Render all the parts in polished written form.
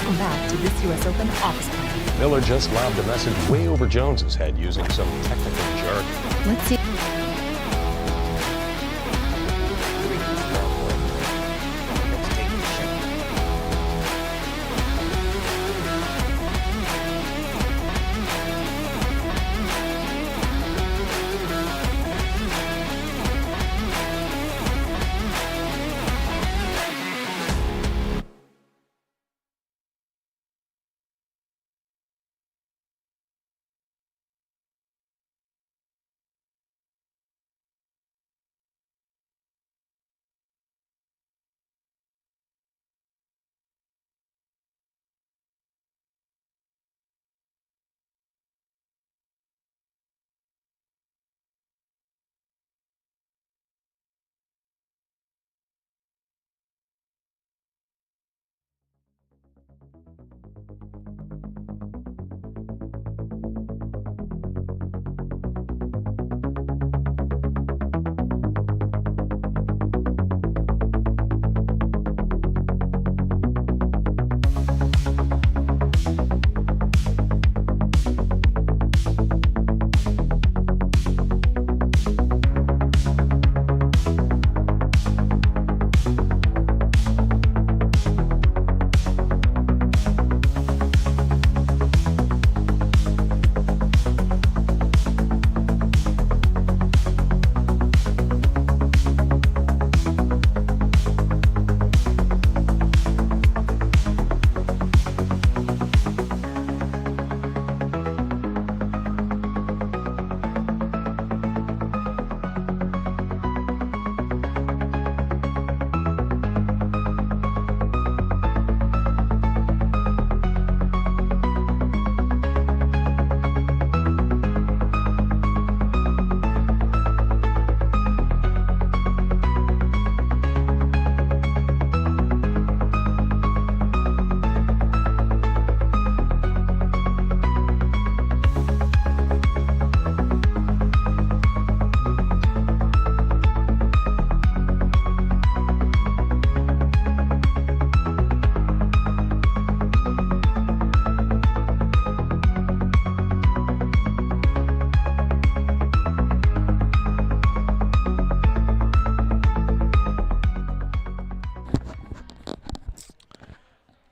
Welcome back to this U.S. Open office party. Miller just lobbed a message way over Jones's head using some technical jargon. Let's see.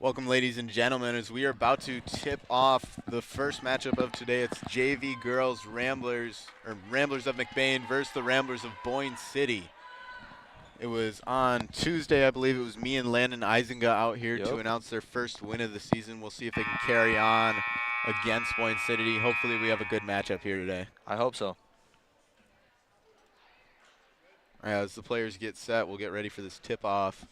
Welcome, ladies and gentlemen, as we are about to tip off the first matchup of today. It's JV Girls Ramblers of McBain versus the Ramblers of Boyne City. It was on Tuesday, I believe. It was me and Landon Eisinga out here to announce their first win of the season. We'll see if they can carry on against Boyne City. Hopefully we have a good matchup here today. I hope so. All right, as the players get set, we'll get ready for this tip-off.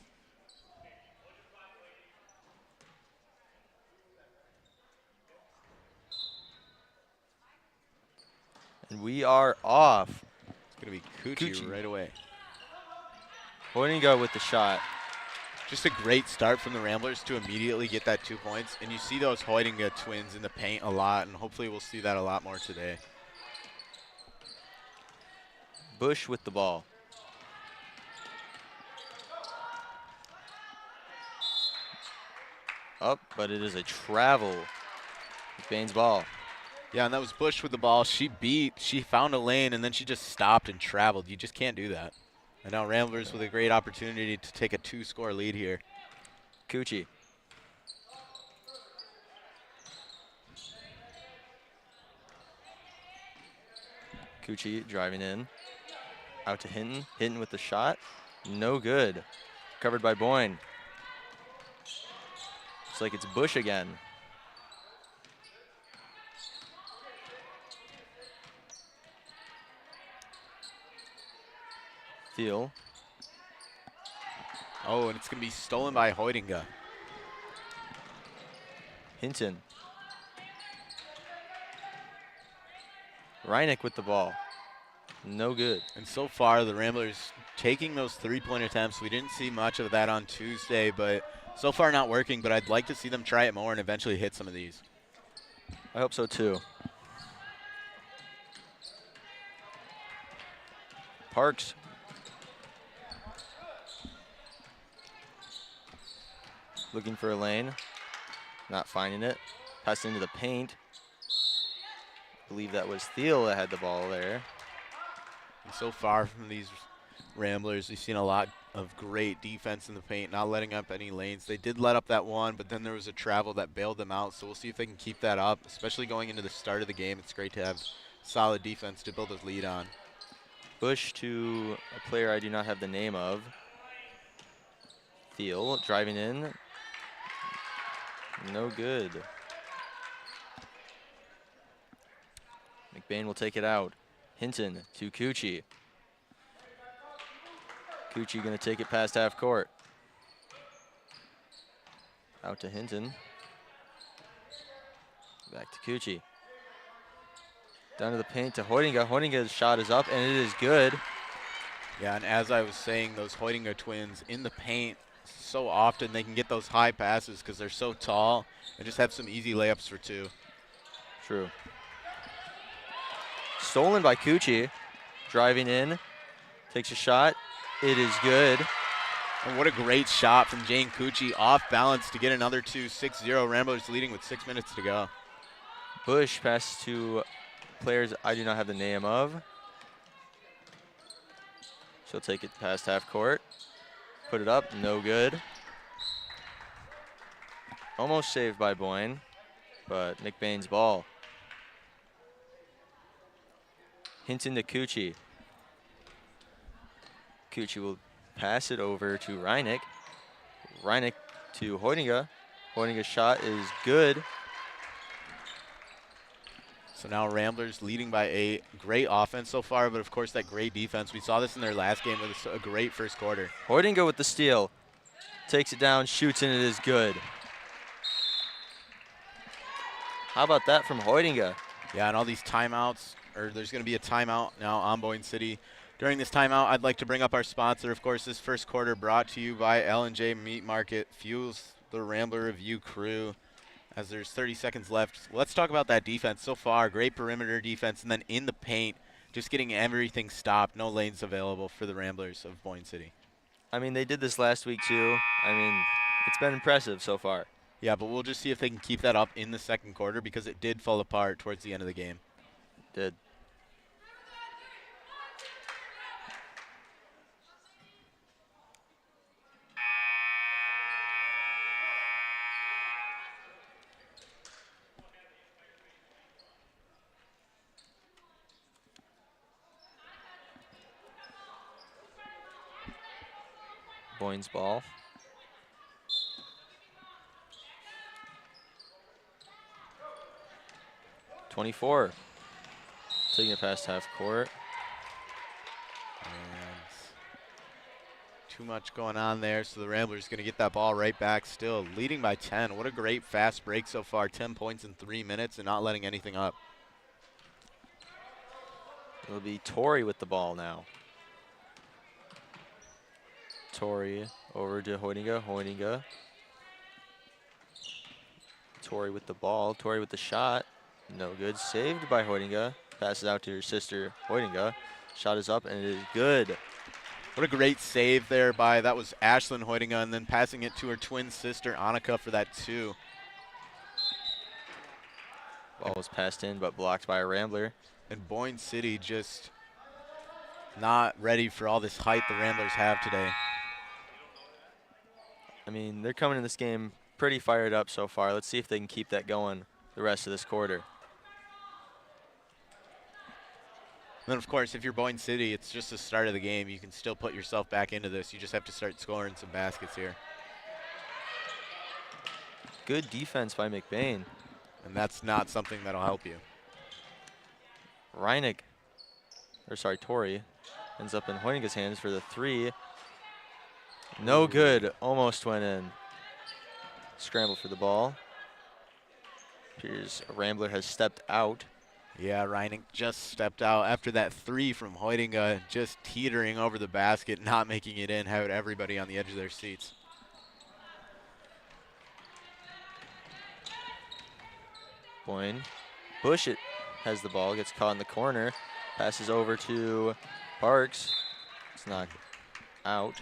And we are off. It's going to be Coochie right away. Boyne with the shot. Just a great start from the Ramblers to immediately get that 2 points. And you see those Hoydinga twins in the paint a lot, and hopefully we'll see that a lot more today. Bush with the ball. Up, but it is a travel. McBain's ball. Yeah, and that was Bush with the ball. She found a lane, and then she just stopped and traveled. You just can't do that. And now Ramblers with a great opportunity to take a 2-score lead here. Coochie. Coochie driving in. Out to Hinton. Hinton with the shot. No good. Covered by Boyne. Looks like it's Bush again. Thiel. Oh, and it's going to be stolen by Hoydinga. Hinton. Reinick with the ball. No good. And so far, the Ramblers taking those 3-point attempts. We didn't see much of that on Tuesday, but so far not working. But I'd like to see them try it more and eventually hit some of these. I hope so, too. Parks. Looking for a lane. Not finding it. Pass into the paint. I believe that was Thiel that had the ball there. And so far from these Ramblers, we've seen a lot of great defense in the paint, not letting up any lanes. They did let up that one, but then there was a travel that bailed them out, so we'll see if they can keep that up, especially going into the start of the game. It's great to have solid defense to build a lead on. Bush to a player I do not have the name of. Thiel driving in. No good. McBain will take it out. Hinton to Cucci. Cucci going to take it past half court. Out to Hinton. Back to Cucci. Down to the paint to Hoydinga. Hoydinga's shot is up, and it is good. Yeah, and as I was saying, those Hoydinga twins in the paint, so often they can get those high passes because they're so tall and just have some easy layups for two. True. Stolen by Cucci. Driving in. Takes a shot. It is good. And what a great shot from Jane Cucci, off balance to get another two, 6-0. Ramblers leading with 6 minutes to go. Bush passes to players I do not have the name of. She'll take it past half court. Put it up, no good. Almost saved by Boyne, but McBain's ball. Hinton to Cucci. Cucci will pass it over to Reakt. Reakt to Hoydinga. Hoydinga's shot is good. So now Ramblers leading by 8. Great offense so far, but of course that great defense. We saw this in their last game with a great first quarter. Hoydinga with the steal. Takes it down, shoots, and it is good. How about that from Hoydinga? Yeah, and all these timeouts, or there's going to be a timeout now on Boyne City. During this timeout, I'd like to bring up our sponsor. Of course, this first quarter brought to you by L&J Meat Market. Fuels the Rambler Review crew. As there's 30 seconds left, let's talk about that defense so far. Great perimeter defense, and then in the paint, just getting everything stopped. No lanes available for the Ramblers of Boyne City. I mean, they did this last week too. I mean, it's been impressive so far. Yeah, but we'll just see if they can keep that up in the second quarter because it did fall apart towards the end of the game. Did. Boyne's ball. .24. Taking it past half court. And too much going on there, so the Ramblers going to get that ball right back still. Leading by 10. What a great fast break so far. 10 points in 3 minutes and not letting anything up. It'll be Torrey with the ball now. Torrey over to Hoydinga. Hoydinga. Torrey with the ball. Torrey with the shot. No good. Saved by Hoydinga. Passes out to her sister, Hoydinga. Shot is up, and it is good. What a great save there by, that was Ashlyn Hoydinga, and then passing it to her twin sister, Annika, for that 2. Ball was passed in, but blocked by a Rambler. And Boyne City just not ready for all this height the Ramblers have today. I mean, they're coming in this game pretty fired up so far. Let's see if they can keep that going the rest of this quarter. And then, of course, if you're Boyne City, it's just the start of the game. You can still put yourself back into this. You just have to start scoring some baskets here. Good defense by McBain. And that's not something that'll help you. Torrey ends up in Hoydinga's hands for the 3. No good. Almost went in. Scramble for the ball. Appears a Rambler has stepped out. Yeah, Reining just stepped out after that 3 from Hoydinga, just teetering over the basket, not making it in, had everybody on the edge of their seats. Boyne. Bush it has the ball, gets caught in the corner, passes over to Parks. It's knocked out.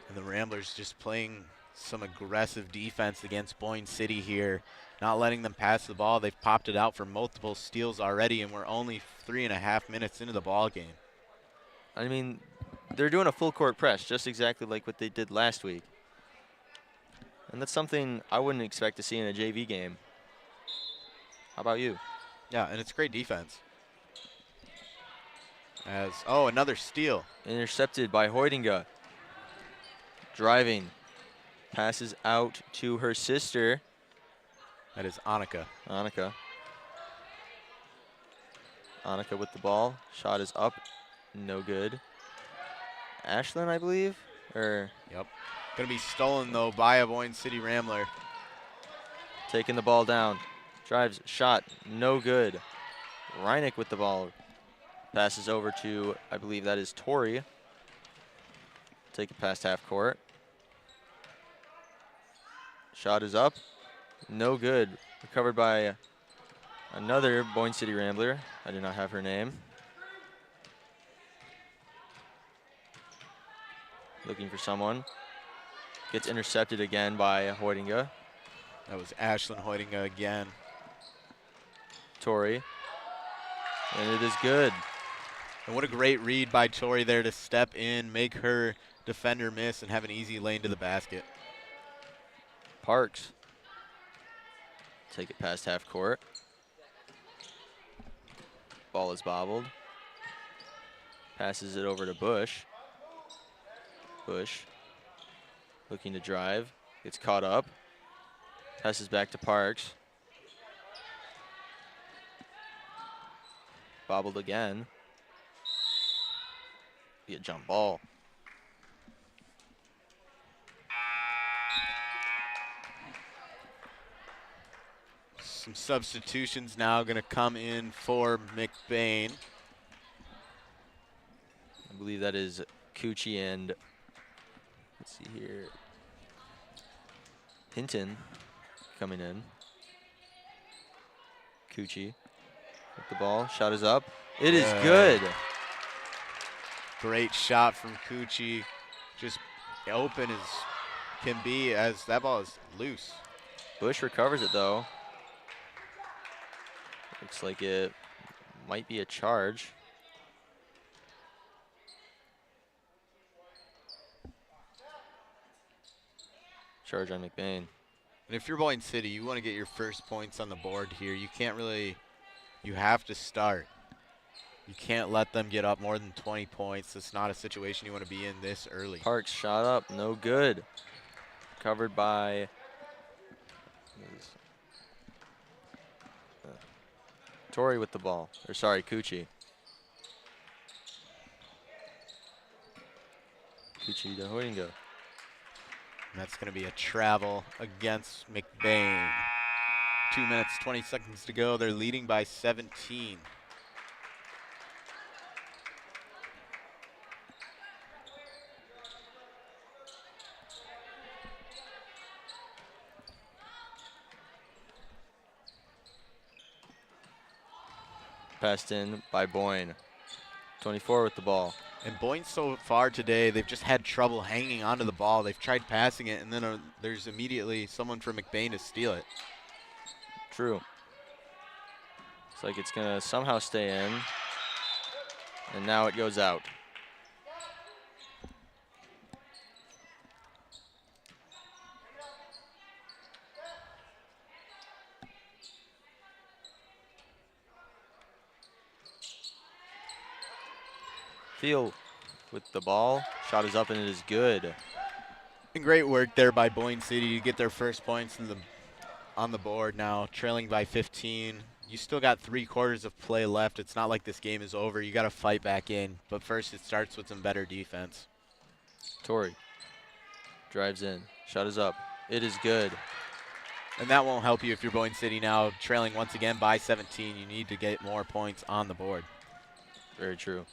And the Ramblers just playing some aggressive defense against Boyne City here, not letting them pass the ball. They've popped it out for multiple steals already, and we're only 3.5 minutes into the ball game. I mean, they're doing a full court press, just exactly like what they did last week. And that's something I wouldn't expect to see in a JV game. How about you? Yeah, and it's great defense. Oh, another steal. Intercepted by Hoydinga. Driving. Passes out to her sister. That is Annika. Annika. Annika with the ball. Shot is up. No good. Ashlyn, I believe? Or Yep. Going to be stolen, though, by a Boyne City Rambler. taking the ball down. Drives, shot, no good. Reineck with the ball. Passes over to, I believe that is Tori. Take it past half court. Shot is up. No good. Recovered by another Boyne City Rambler. I do not have her name. Looking for someone. Gets intercepted again by Hoydinga. That was Ashlyn Hoydinga again. Tori. And it is good. And what a great read by Tori there to step in, make her defender miss, and have an easy lane to the basket. Parks. Take it past half court. Ball is bobbled. Passes it over to Bush. Bush looking to drive. Gets caught up. Passes back to Parks. Bobbled again. Be a jump ball. Some substitutions now going to come in for McBain. I believe that is Coochie and, let's see here, Hinton coming in. Coochie with the ball. Shot is up. It is good. Great shot from Coochie. Just open as can be, as that ball is loose. Bush recovers it though. Looks like it might be a charge. Charge on McBain. And if you're Boyne City, you want to get your first points on the board here. You can't really, you have to start. You can't let them get up more than 20 points. It's not a situation you want to be in this early. Parks shot up, no good. Covered by Tori with the ball. Or sorry, Coochie. Coochie to Hoydinga. And that's going to be a travel against McBain. 2 minutes, 20 seconds to go. They're leading by 17. Passed in by Boyne. 24 with the ball. And Boyne so far today, they've just had trouble hanging onto the ball. They've tried passing it, and then there's immediately someone from McBain to steal it. True. It's like it's going to somehow stay in. And now it goes out. Thiel with the ball. Shot is up and it is good. And great work there by Boyne City to get their first points on the board now, trailing by 15. You still got 3 quarters of play left. It's not like this game is over. You got to fight back in. But first it starts with some better defense. Tori drives in. Shot is up. It is good. And that won't help you if you're Boyne City now, trailing once again by 17. You need to get more points on the board. Very true.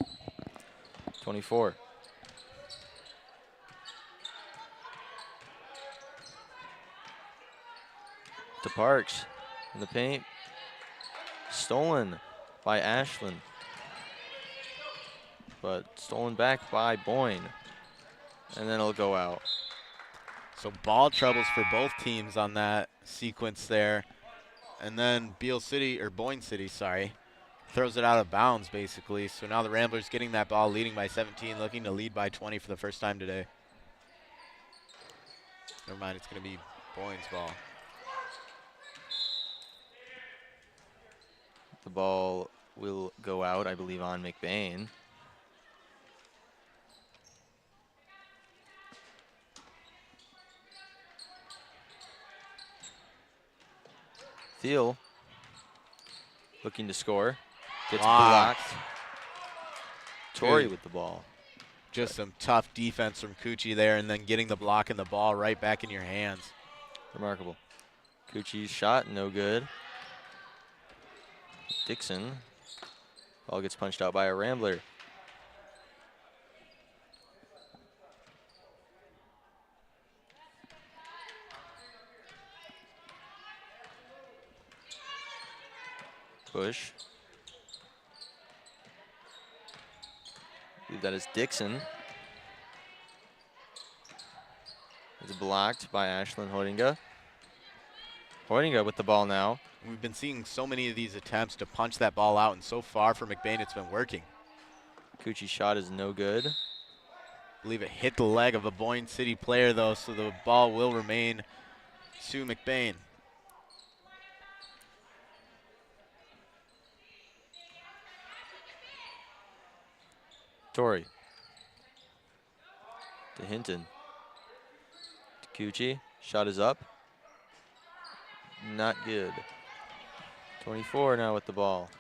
24. To Parks in the paint. Stolen by Ashlyn. But stolen back by Boyne. And then it'll go out. So ball troubles for both teams on that sequence there. And then Boyne City, throws it out of bounds basically. So now the Ramblers getting that ball, leading by 17, looking to lead by 20 for the first time today. Never mind, it's going to be Boyne's ball. The ball will go out, I believe, on McBain. Thiel looking to score. Gets blocked. Torrey with the ball. Just some tough defense from Cucci there, and then getting the block and the ball right back in your hands. Remarkable. Cucci's shot, no good. Dixon. Ball gets punched out by a Rambler. Push. I believe that is Dixon. It's blocked by Ashlyn Hoidinga. Hoidinga with the ball now. We've been seeing so many of these attempts to punch that ball out, and so far for McBain, it's been working. Cucci's shot is no good. I believe it hit the leg of a Boyne City player, though, so the ball will remain to McBain. Torrey. To Hinton. To Cucci. Shot is up. Not good. 24 now with the ball.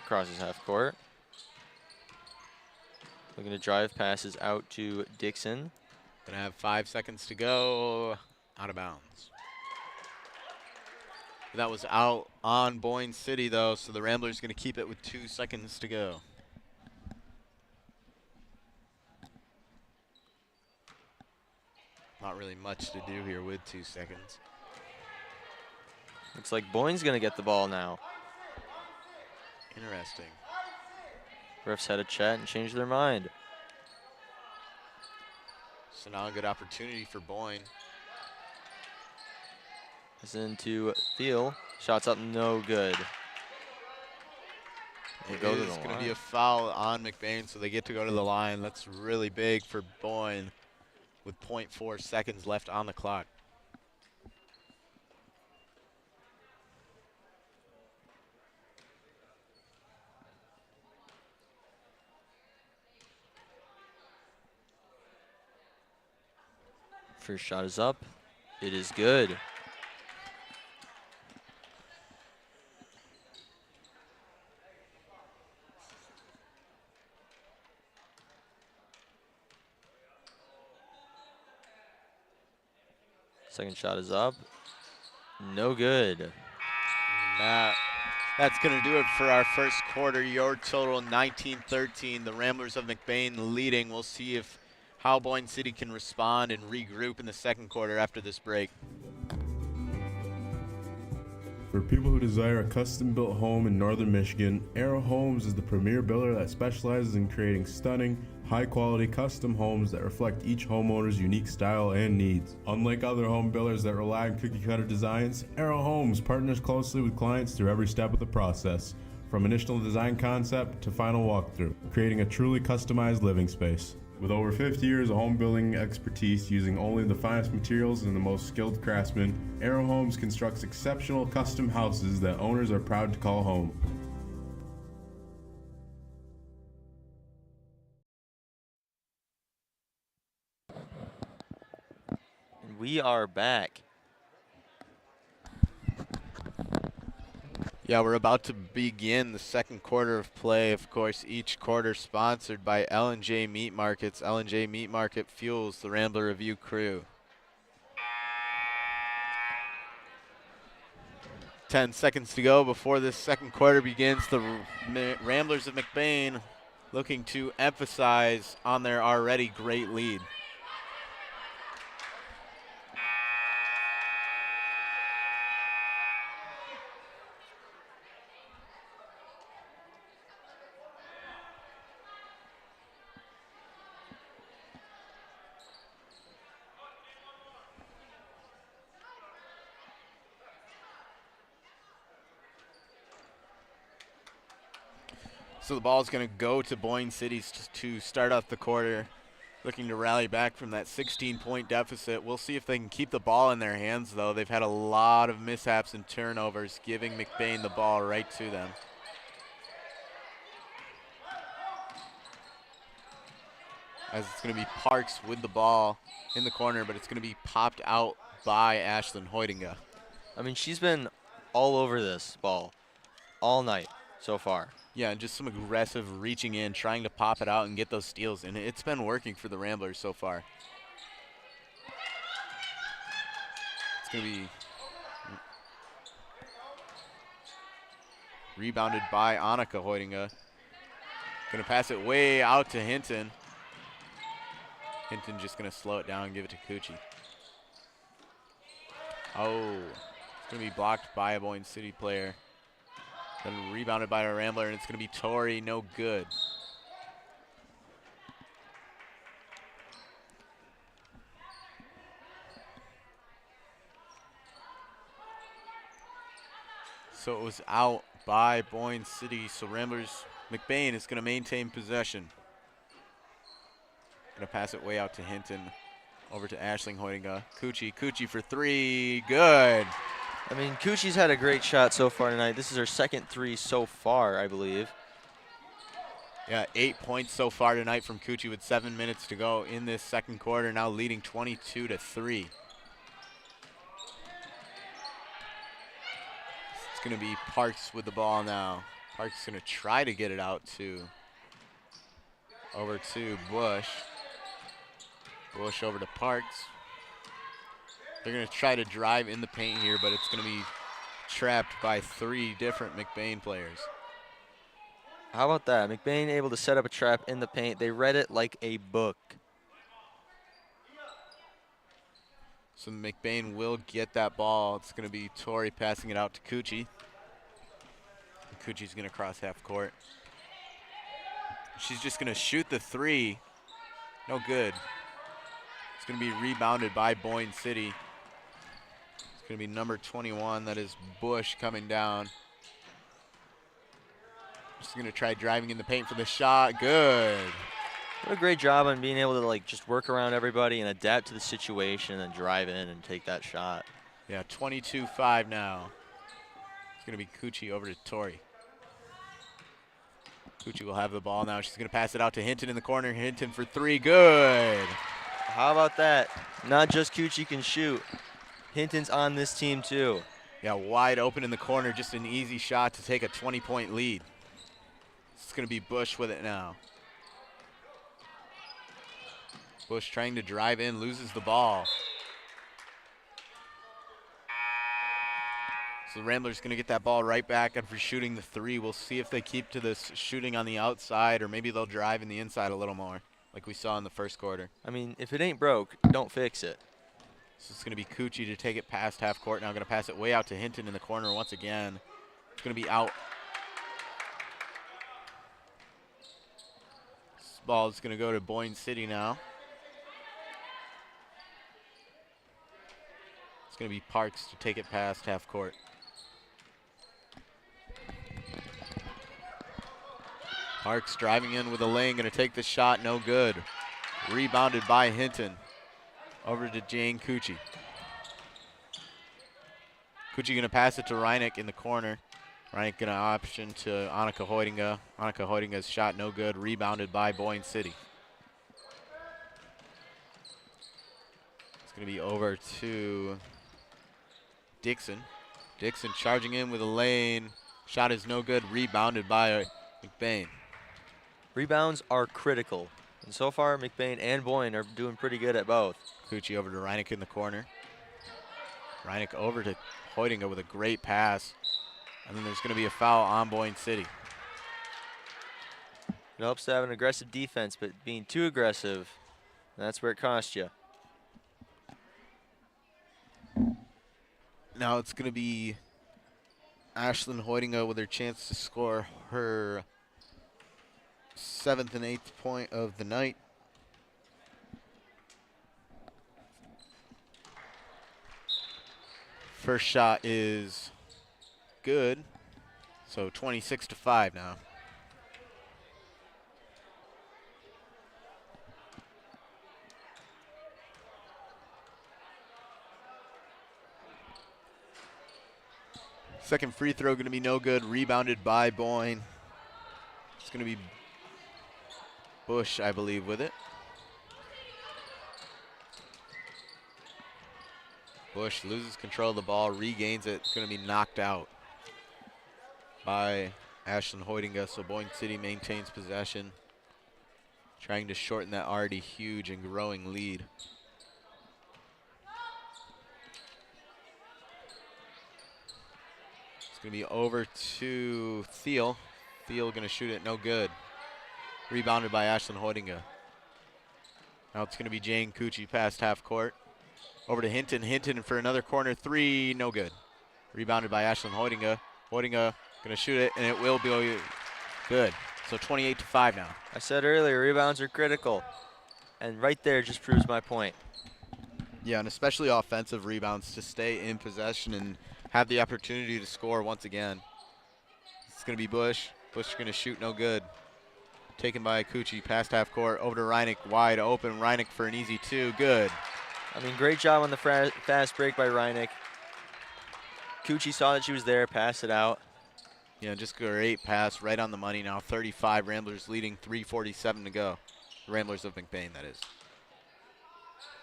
Crosses half court. Looking to drive passes out to Dixon. Gonna have 5 seconds to go. Out of bounds. That was out on Boyne City, though, so the Ramblers gonna keep it with 2 seconds to go. Not really much to do here with 2 seconds. Looks like Boyne's going to get the ball now. Interesting. Refs had a chat and changed their mind. So now a good opportunity for Boyne. It's into Thiel. Shots up, no good. It is going to be a foul on McBain, so they get to go to the line. That's really big for Boyne with 0.4 seconds left on the clock. First shot is up. It is good. Second shot is up. No good. That's going to do it for our first quarter. Your total 19-13. The Ramblers of McBain leading. We'll see how Boyne City can respond and regroup in the second quarter after this break. For people who desire a custom-built home in northern Michigan, Arrow Homes is the premier builder that specializes in creating stunning, high-quality custom homes that reflect each homeowner's unique style and needs. Unlike other home builders that rely on cookie-cutter designs, Arrow Homes partners closely with clients through every step of the process, from initial design concept to final walkthrough, creating a truly customized living space. With over 50 years of home building expertise using only the finest materials and the most skilled craftsmen, Arrow Homes constructs exceptional custom houses that owners are proud to call home. And we are back. Yeah, we're about to begin the second quarter of play. Of course, each quarter sponsored by L&J Meat Markets. L&J Meat Market fuels the Rambler Review crew. 10 seconds to go before this second quarter begins. The Ramblers of McBain looking to emphasize on their already great lead. So the ball is going to go to Boyne City to start off the quarter, looking to rally back from that 16-point deficit. We'll see if they can keep the ball in their hands, though. They've had a lot of mishaps and turnovers, giving McBain the ball right to them. As it's going to be Parks with the ball in the corner, but it's going to be popped out by Ashlyn Hoytinga. I mean, she's been all over this ball all night so far. Yeah, and just some aggressive reaching in, trying to pop it out and get those steals, and it's been working for the Ramblers so far. It's going to be rebounded by Annika Hoytinga. Going to pass it way out to Hinton. Hinton just going to slow it down and give it to Cucci. Oh, it's going to be blocked by a Boyne City player. Then rebounded by a Rambler, and it's going to be Tori, no good. So it was out by Boyne City, so Ramblers, McBain is going to maintain possession. Going to pass it way out to Hinton, over to Ashling Hoytinga. Cucci for three, good. I mean, Cucci's had a great shot so far tonight. This is her second three so far, I believe. Yeah, 8 points so far tonight from Cucci with 7 minutes to go in this second quarter, now leading 22-3. It's going to be Parks with the ball now. Parks is going to try to get it out over to Bush. Bush over to Parks. They're going to try to drive in the paint here, but it's going to be trapped by 3 different McBain players. How about that? McBain able to set up a trap in the paint. They read it like a book. So McBain will get that ball. It's going to be Tori passing it out to Cucci. Cucci's going to cross half court. She's just going to shoot the three. No good. It's going to be rebounded by Boyne City. It's going to be number 21, that is Bush, coming down. Just going to try driving in the paint for the shot. Good. What a great job on being able to like just work around everybody and adapt to the situation and drive in and take that shot. Yeah, 22-5 now. It's going to be Cucci over to Tori. Cucci will have the ball now. She's going to pass it out to Hinton in the corner. Hinton for three. Good. How about that? Not just Cucci can shoot. Hinton's on this team too. Yeah, wide open in the corner. Just an easy shot to take a 20-point lead. It's going to be Bush with it now. Bush trying to drive in, loses the ball. So the Ramblers going to get that ball right back after shooting the three. We'll see if they keep to this shooting on the outside, or maybe they'll drive in the inside a little more, like we saw in the first quarter. I mean, if it ain't broke, don't fix it. So it's going to be Cucci to take it past half court. Now going to pass it way out to Hinton in the corner once again. It's going to be out. This ball is going to go to Boyne City now. It's going to be Parks to take it past half court. Parks driving in with a lane, going to take the shot, no good. Rebounded by Hinton. Over to Jane Cucci. Cucci going to pass it to Reineck in the corner. Reineck going to option to Annika Hoytinga. Annika Hoytinga's shot no good, rebounded by Boyne City. It's going to be over to Dixon. Dixon charging in with a lane. Shot is no good, rebounded by McBain. Rebounds are critical. And so far, McBain and Boyne are doing pretty good at both. Cucci over to Reineck in the corner. Reineck over to Hoytinga with a great pass. And then there's going to be a foul on Boyne City. It helps to have an aggressive defense, but being too aggressive, that's where it costs you. Now it's going to be Ashlyn Hoytinga with her chance to score her 7th and 8th point of the night. First shot is good. So 26-5 now. Second free throw going to be no good. Rebounded by Boyne. It's going to be Bush, I believe, with it. Bush loses control of the ball, regains it. It's going to be knocked out by Ashland Hoydinga. So Boyne City maintains possession, trying to shorten that already huge and growing lead. It's going to be over to Thiel. Thiel going to shoot it, no good. Rebounded by Ashland Hoydinga. Now it's going to be Jane Cucci past half court. Over to Hinton. Hinton for another corner three, no good. Rebounded by Ashland Hoydinga. Hoydinga going to shoot it, and it will be good. So 28-5 now. I said earlier, rebounds are critical. And right there just proves my point. Yeah, and especially offensive rebounds to stay in possession and have the opportunity to score once again. It's going to be Bush. Bush going to shoot, no good. Taken by Cucci past half court. Over to Reinick, wide open. Reinick for an easy two, good. I mean, great job on the fast break by Reinick. Cucci saw that she was there, passed it out. Yeah, just great pass, right on the money now. 35, Ramblers leading, 3:47 to go. Ramblers of McBain, that is.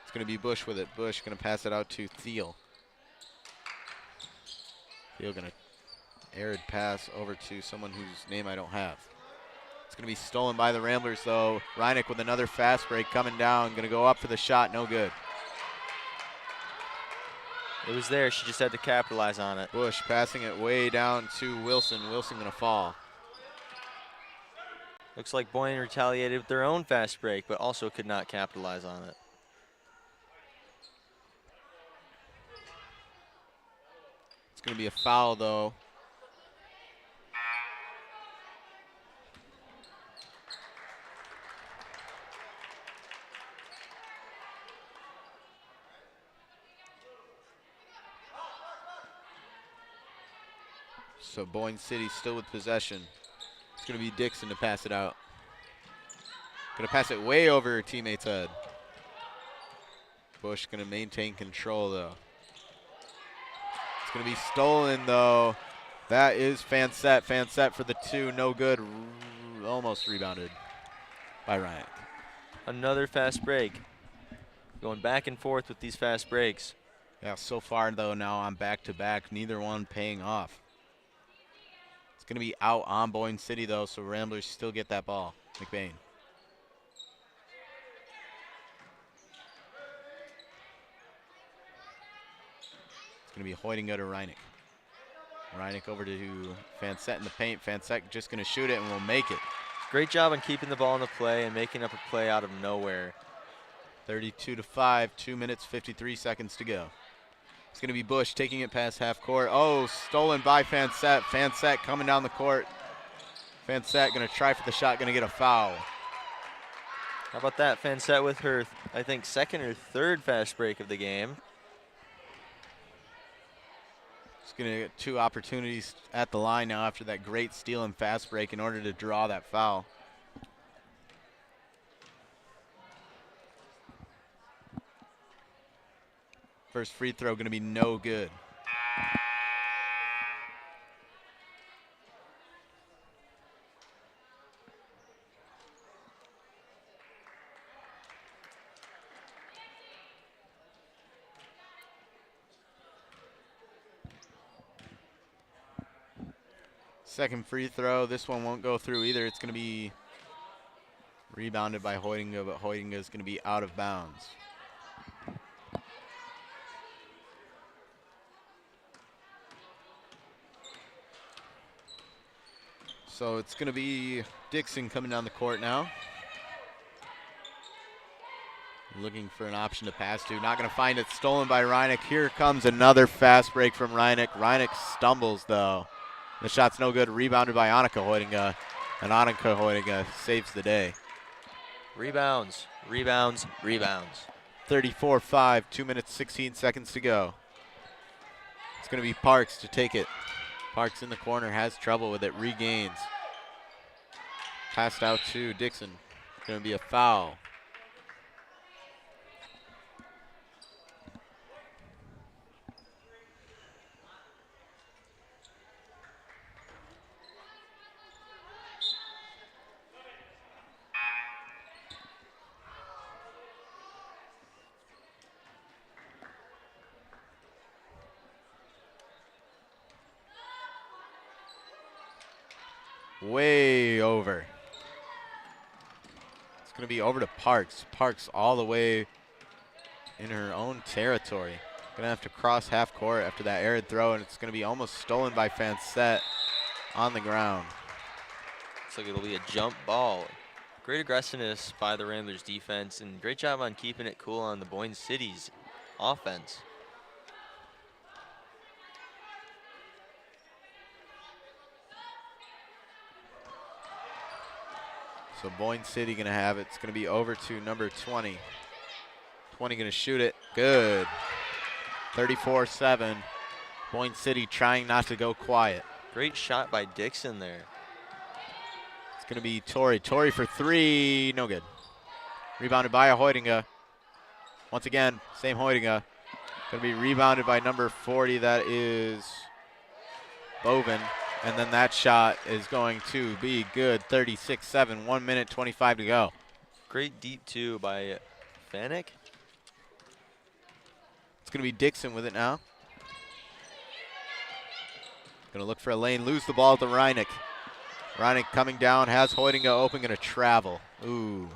It's going to be Bush with it. Bush going to pass it out to Thiel. Thiel going to arid pass over to someone whose name I don't have. It's going to be stolen by the Ramblers, though. Reinick with another fast break coming down. Going to go up for the shot, no good. It was there. She just had to capitalize on it. Bush passing it way down to Wilson. Wilson going to fall. Looks like Boyne retaliated with their own fast break, but also could not capitalize on it. It's going to be a foul, though. So Boyne City still with possession. It's going to be Dixon to pass it out. Going to pass it way over her teammate's head. Bush going to maintain control, though. It's going to be stolen, though. That is Fansett. Fansett for the two, no good. Almost rebounded by Ryan. Another fast break. Going back and forth with these fast breaks. Yeah, so far, though, now on back-to-back, neither one paying off. It's going to be out on Boyne City, though, so Ramblers still get that ball. McBain. It's going to be Hoydinga to Reinick. Reinick over to Fansett in the paint. Fansett just going to shoot it and will make it. Great job on keeping the ball in the play and making up a play out of nowhere. 32-5, 2 minutes, 53 seconds to go. It's going to be Bush taking it past half court. Oh, stolen by Fansett. Fansett coming down the court. Fansett going to try for the shot, going to get a foul. How about that? Fansett with her, I think, second or third fast break of the game. She's going to get two opportunities at the line now after that great steal and fast break in order to draw that foul. First free throw going to be no good. Second free throw. This one won't go through either. It's going to be rebounded by Hoydinga, but Hoydinga is going to be out of bounds. So it's going to be Dixon coming down the court now. Looking for an option to pass to. Not going to find it. Stolen by Reinick. Here comes another fast break from Reinick. Reinick stumbles, though. The shot's no good. Rebounded by Annika Hoydinga. And Annika Hoydinga saves the day. Rebounds, rebounds, rebounds. 34-5, 2 minutes, 16 seconds to go. It's going to be Parks to take it. Parks in the corner, has trouble with it, regains. Passed out to Dixon. Going to be a foul. way over. It's going to be over to Parks. Parks all the way in her own territory. Going to have to cross half court after that arid throw, and it's going to be almost stolen by Fansett on the ground. Looks like it'll be a jump ball. Great aggressiveness by the Ramblers defense, and great job on keeping it cool on the Boyne City's offense. So Boyne City going to have it. It's going to be over to number 20. 20 going to shoot it. Good. 34-7. Boyne City trying not to go quiet. Great shot by Dixon there. It's going to be Tori. Tori for three. No good. Rebounded by a Hoydinga. Once again, same Hoydinga. Going to be rebounded by number 40. That is Boven. And then that shot is going to be good. 36-7. 1 minute, 25 to go. Great deep two by Fanek. It's going to be Dixon with it now. Going to look for a lane. Lose the ball to Reinick. Reinick coming down. Has Hoydinga open. Going to travel. Ooh.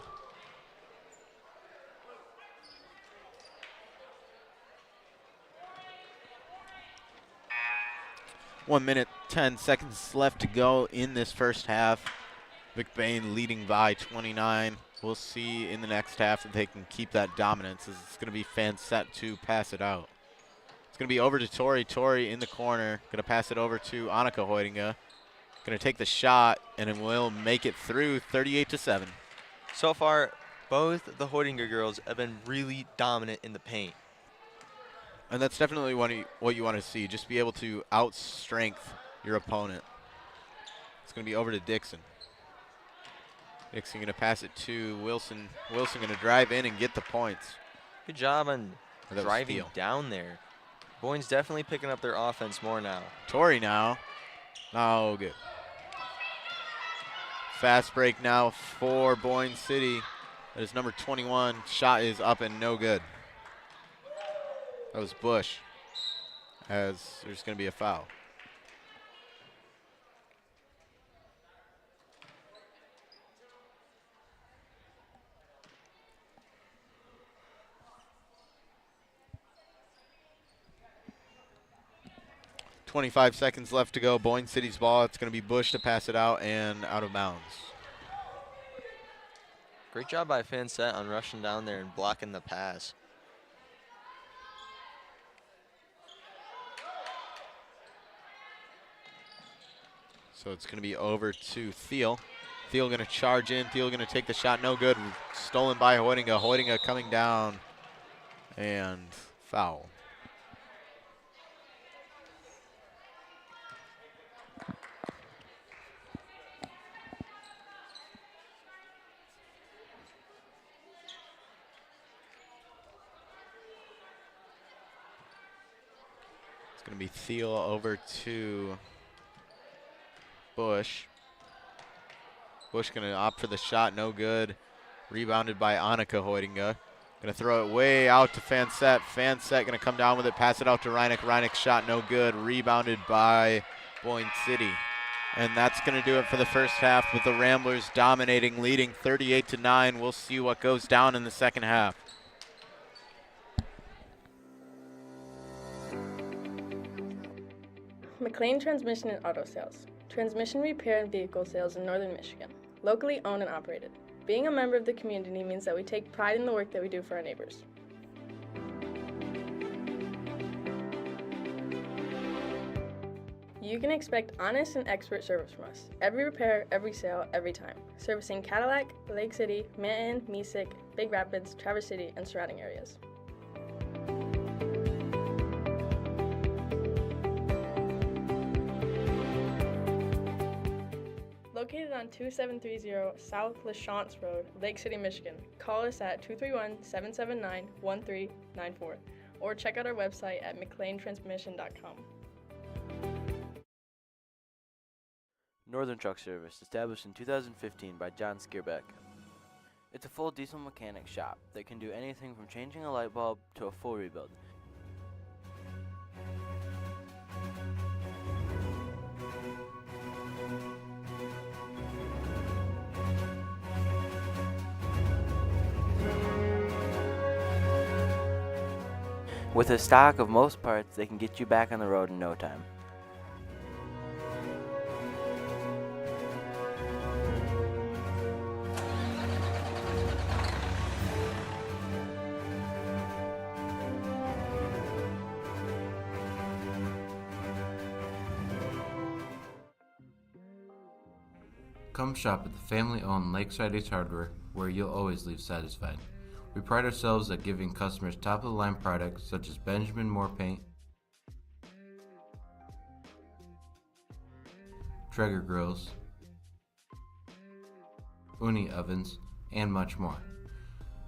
One minute, 10 seconds left to go in this first half. McBain leading by 29. We'll see in the next half if they can keep that dominance. It's going to be Fansett to pass it out. It's going to be over to Tori. Tori in the corner. Going to pass it over to Annika Hoydinga. Going to take the shot, and it will make it through 38-7. So far, both the Hoydinger girls have been really dominant in the paint. And that's definitely what you want to see. Just be able to outstrength your opponent. It's going to be over to Dixon. Dixon going to pass it to Wilson. Wilson going to drive in and get the points. Good job on That was driving steal. down there. Boyne's definitely picking up their offense more now. Tori now. Oh, good. Fast break now for Boyne City. That is number 21. Shot is up and no good. That was Bush, as there's going to be a foul. .25 seconds left to go. Boyne City's ball. It's going to be Bush to pass it out and out of bounds. Great job by Fansett on rushing down there and blocking the pass. So it's going to be over to Thiel. Thiel going to charge in. Thiel going to take the shot. No good. Stolen by Hoydinga. Hoydinga coming down and foul. It's going to be Thiel over to Bush. Bush going to opt for the shot, no good. Rebounded by Annika Hoydinga. Going to throw it way out to Fansett. Fansett going to come down with it, pass it out to Reinick. Reinick shot, no good. Rebounded by Boyne City. And that's going to do it for the first half with the Ramblers dominating, leading 38-9. We'll see what goes down in the second half. McLain Transmission and Auto Sales. Transmission repair and vehicle sales in Northern Michigan. Locally owned and operated. Being a member of the community means that we take pride in the work that we do for our neighbors. You can expect honest and expert service from us. Every repair, every sale, every time. Servicing Cadillac, Lake City, Manton, Mesick, Big Rapids, Traverse City, and surrounding areas. Located on 2730 South LaChance Road, Lake City, Michigan. Call us at 231-779-1394 or check out our website at McLainTransmission.com. Northern Truck Service, established in 2015 by John Skierbeck. It's a full diesel mechanic shop that can do anything from changing a light bulb to a full rebuild. With a stock of most parts, they can get you back on the road in no time. Come shop at the family-owned Lakeside Ace Hardware, where you'll always leave satisfied. We pride ourselves at giving customers top-of-the-line products such as Benjamin Moore paint, Traeger grills, Uni ovens, and much more.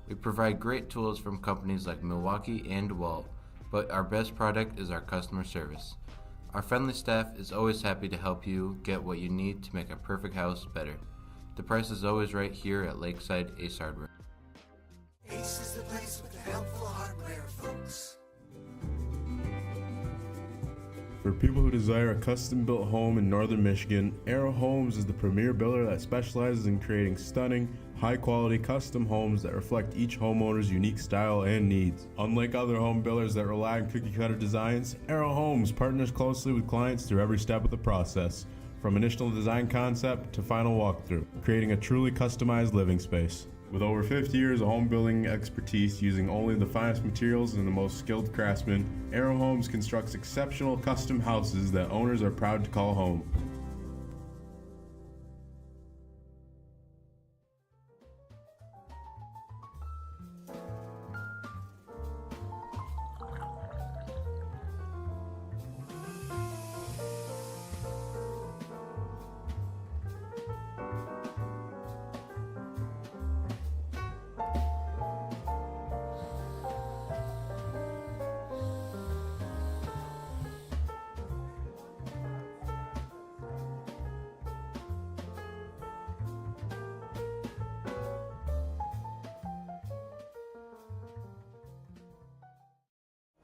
We provide great tools from companies like Milwaukee and DeWalt, but our best product is our customer service. Our friendly staff is always happy to help you get what you need to make a perfect house better. The price is always right here at Lakeside Ace Hardware. Ace is the place with the helpful hardware, folks. For people who desire a custom-built home in northern Michigan, Arrow Homes is the premier builder that specializes in creating stunning, high-quality custom homes that reflect each homeowner's unique style and needs. Unlike other home builders that rely on cookie-cutter designs, Arrow Homes partners closely with clients through every step of the process, from initial design concept to final walkthrough, creating a truly customized living space. With over 50 years of home building expertise using only the finest materials and the most skilled craftsmen, Arrow Homes constructs exceptional custom houses that owners are proud to call home.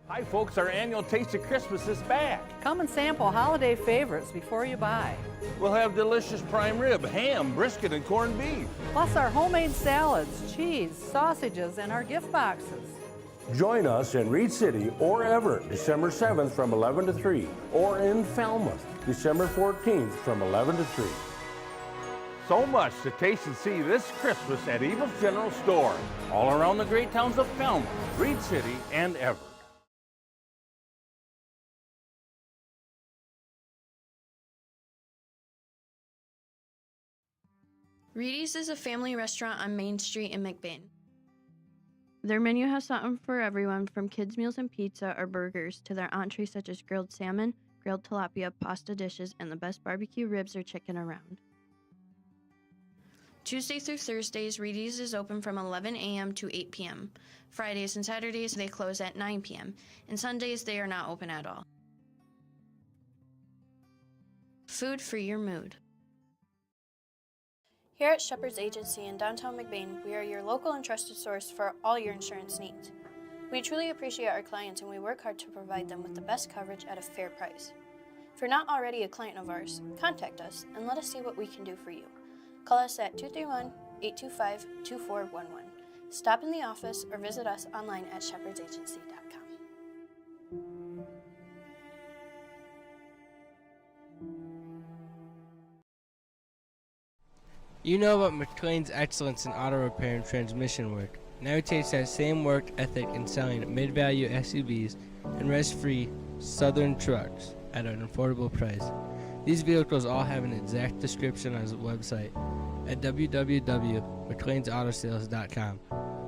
Hi folks, our annual Taste of Christmas is back. Come and sample holiday favorites before you buy. We'll have delicious prime rib, ham, brisket, and corned beef. Plus our homemade salads, cheese, sausages, and our gift boxes. Join us in Reed City or Everett, December 7th from 11 to 3, or in Falmouth, December 14th from 11 to 3. So much to taste and see this Christmas at Evil's General Store, all around the great towns of Falmouth, Reed City, and Everett. Reedy's is a family restaurant on Main Street in McBain. Their menu has something for everyone, from kids' meals and pizza or burgers to their entrees such as grilled salmon, grilled tilapia, pasta dishes, and the best barbecue ribs or chicken around. Tuesday through Thursdays, Reedy's is open from 11 a.m. to 8 p.m. Fridays and Saturdays, they close at 9 p.m. And Sundays, they are not open at all. Food for your mood. Here at Shepherd's Agency in downtown McBain, we are your local and trusted source for all your insurance needs. We truly appreciate our clients and we work hard to provide them with the best coverage at a fair price. If you're not already a client of ours, contact us and let us see what we can do for you. Call us at 231-825-2411. Stop in the office or visit us online at shepherdsagency.com. You know about McLain's excellence in auto repair and transmission work. Now he takes that same work ethic in selling mid-value SUVs and rest-free Southern trucks at an affordable price. These vehicles all have an exact description on his website at www.mclainsautosales.com,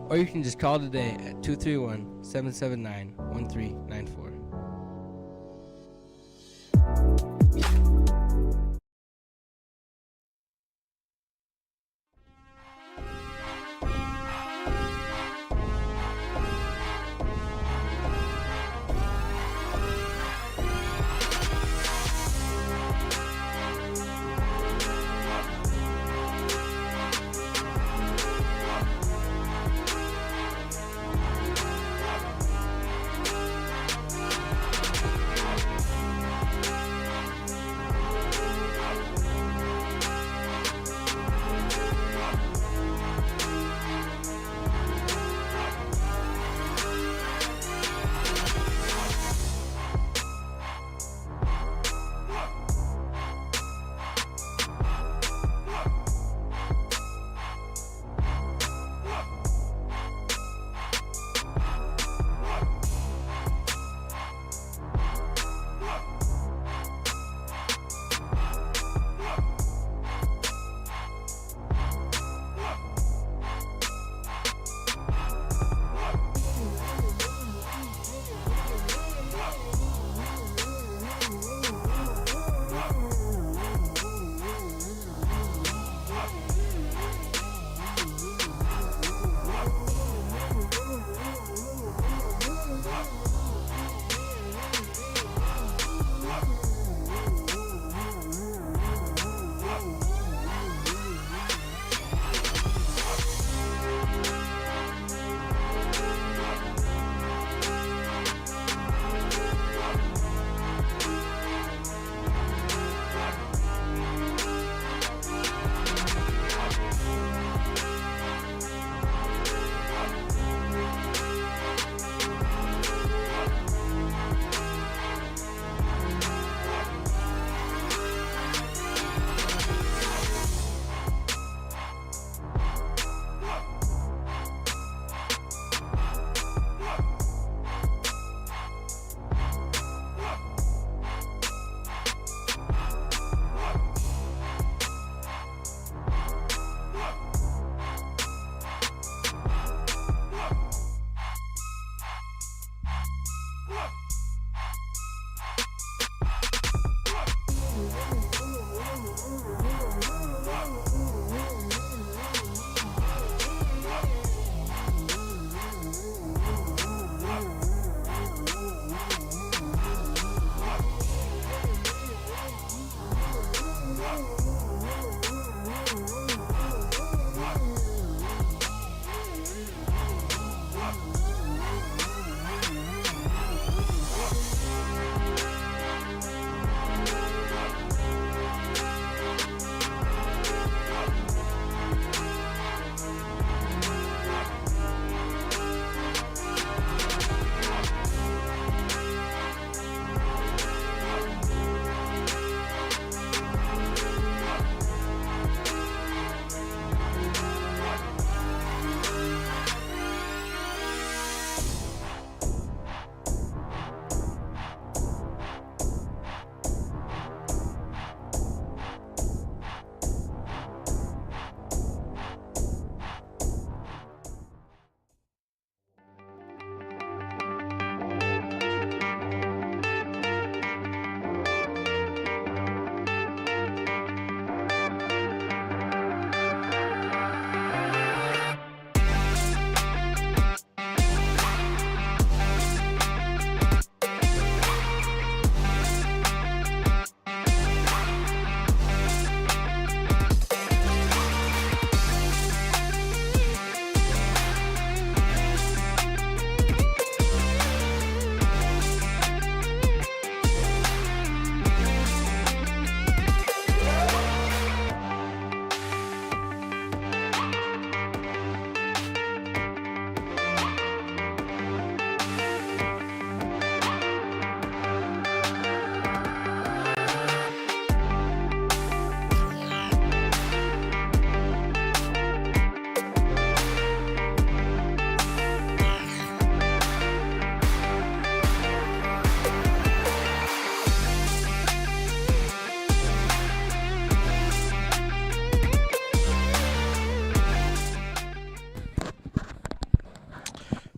or you can just call today at 231-779-1394.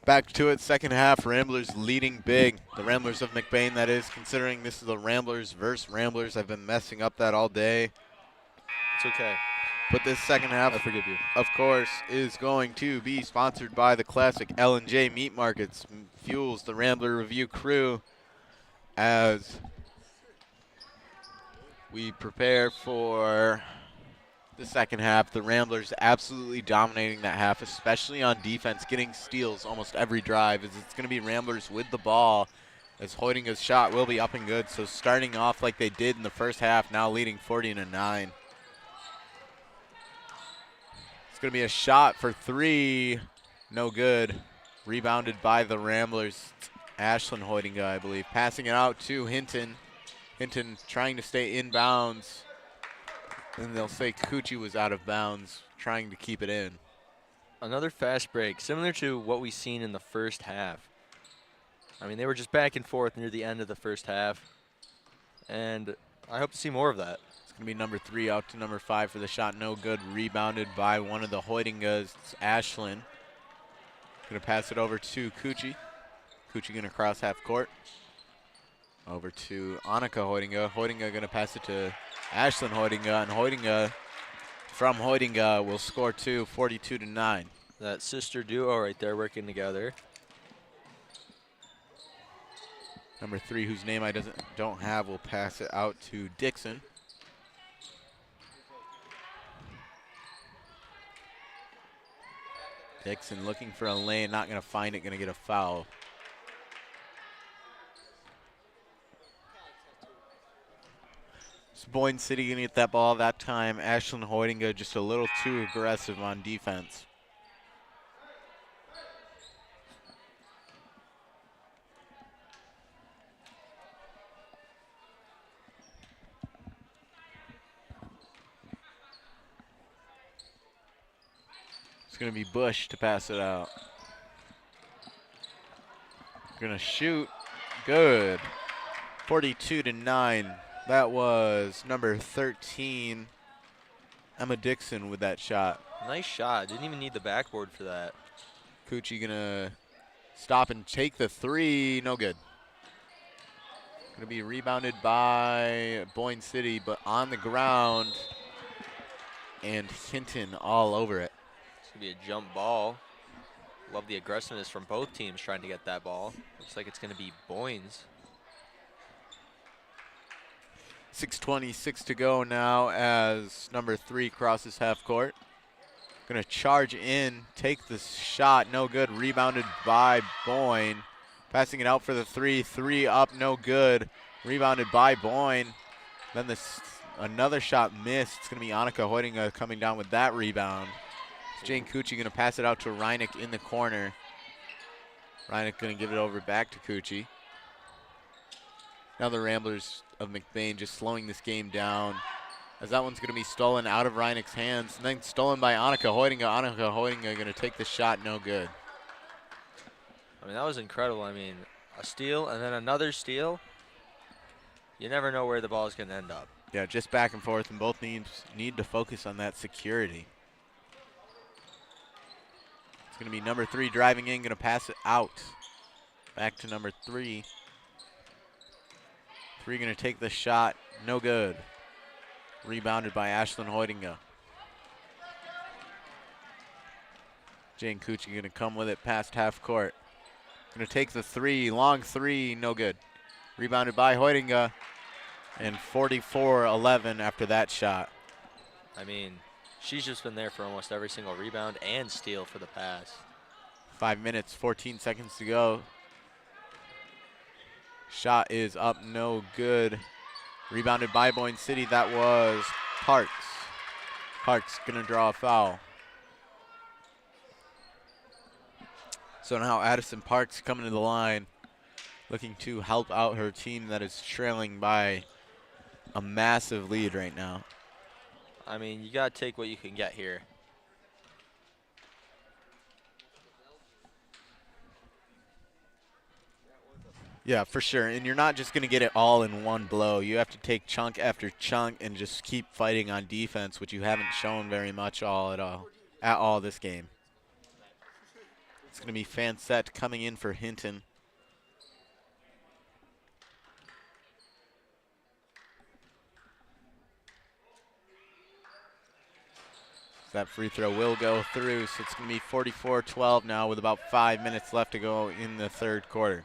Back to it, second half, Ramblers leading big. The Ramblers of McBain, that is, considering this is the Ramblers versus Ramblers. I've been messing up that all day. It's okay. But this second half, I forgive you. Of course, is going to be sponsored by the classic L&J Meat Markets. Fuels the Rambler Review crew as we prepare for the second half. The Ramblers absolutely dominating that half, especially on defense, getting steals almost every drive. As it's going to be Ramblers with the ball, as Hoydinga's shot will be up and good. So starting off like they did in the first half, now leading 40-9. It's going to be a shot for three. No good. Rebounded by the Ramblers. Ashlyn Hoydinga, I believe. Passing it out to Hinton. Hinton trying to stay in bounds. And they'll say Coochie was out of bounds, trying to keep it in. Another fast break, similar to what we seen in the first half. I mean, they were just back and forth near the end of the first half. And I hope to see more of that. It's going to be number 3 out to number 5 for the shot. No good. Rebounded by one of the Hoydingas. It's Ashlyn. Going to pass it over to Coochie. Coochie going to cross half court. Over to Annika Hoydinga. Hoydinga going to pass it to Ashlyn Hoydinga. And Hoydinga from Hoydinga will score 2, 42-9. That sister duo right there working together. Number 3, whose name I don't have, will pass it out to Dixon. Dixon looking for a lane, not going to find it, going to get a foul. So Boyne City going to get that ball that time. Ashlyn Hoydinga just a little too aggressive on defense. It's going to be Bush to pass it out. Going to shoot. Good. 42-9. That was number 13, Emma Dixon with that shot. Nice shot. Didn't even need the backboard for that. Coochie going to stop and take the 3. No good. Going to be rebounded by Boyne City, but on the ground. And Hinton all over it. It's going to be a jump ball. Love the aggressiveness from both teams trying to get that ball. Looks like it's going to be Boyne's. 6:26 to go now as number 3 crosses half court. Going to charge in, take the shot, no good. Rebounded by Boyne. Passing it out for the 3. 3 up, no good. Rebounded by Boyne. Then another shot missed. It's going to be Annika Hoydinga coming down with that rebound. Jane Coochie going to pass it out to Reineck in the corner. Reineck going to give it over back to Coochie. Now the Ramblers of McBain just slowing this game down, as that one's going to be stolen out of Reineck's hands and then stolen by Annika Hoydinga. Annika Hoydinga going to take the shot, no good. I mean, that was incredible. I mean, a steal and then another steal. You never know where the ball is going to end up. Yeah, just back and forth, and both teams need to focus on that security. It's going to be number 3 driving in, going to pass it out. Back to number 3. 3 going to take the shot, no good. Rebounded by Ashlyn Hoydinga. Jane Coochie going to come with it past half court. Going to take the 3, long 3, no good. Rebounded by Hoydinga. And 44-11 after that shot. I mean, she's just been there for almost every single rebound and steal for the pass. 5 minutes, 14 seconds to go. Shot is up, no good. Rebounded by Boyne City. That was Parks. Parks going to draw a foul. So now Addison Parks coming to the line, looking to help out her team that is trailing by a massive lead right now. I mean, you got to take what you can get here. Yeah, for sure. And you're not just going to get it all in one blow. You have to take chunk after chunk and just keep fighting on defense, which you haven't shown very much at all this game. It's going to be Fansett coming in for Hinton. That free throw will go through, so it's going to be 44-12 now with about 5 minutes left to go in the third quarter.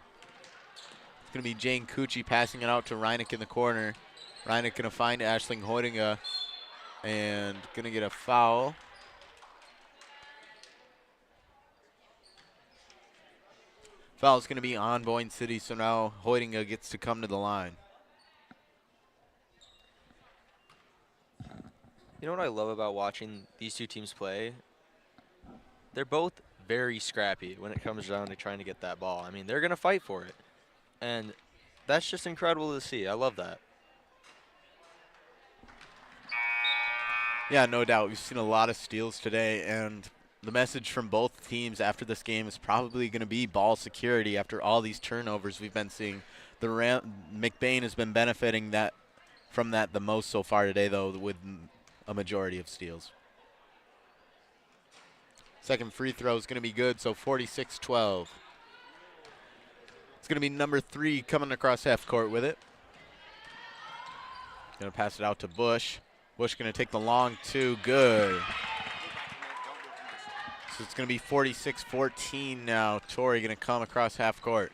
It's going to be Jane Cucci passing it out to Reinick in the corner. Reinick going to find Ashling Hoidinga and going to get a foul. Foul is going to be on Boyne City, so now Hoidinga gets to come to the line. You know what I love about watching these two teams play? They're both very scrappy when it comes down to trying to get that ball. I mean, they're going to fight for it. And that's just incredible to see. I love that. Yeah, no doubt. We've seen a lot of steals today, and the message from both teams after this game is probably going to be ball security after all these turnovers we've been seeing. McBain has been benefiting from that the most so far today, though, with a majority of steals. Second free throw is going to be good, so 46-12. It's going to be number 3 coming across half court with it. Going to pass it out to Bush. Bush going to take the long 2, good. So it's going to be 46-14 now. Torrey going to come across half court.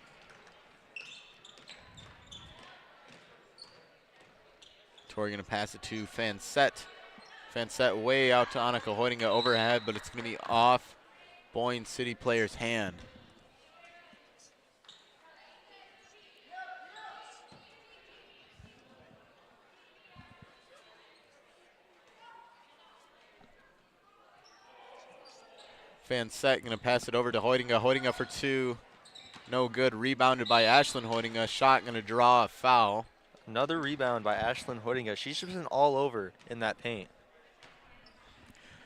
Torrey going to pass it to Fansett. Fansett way out to Annika Hoidinga overhead, but it's going to be off Boyne City player's hand. Fansett going to pass it over to Hoidinga. Hoidinga for 2. No good. Rebounded by Ashlyn Hoidinga. Shot going to draw a foul. Another rebound by Ashlyn Hoidinga. She's just been all over in that paint.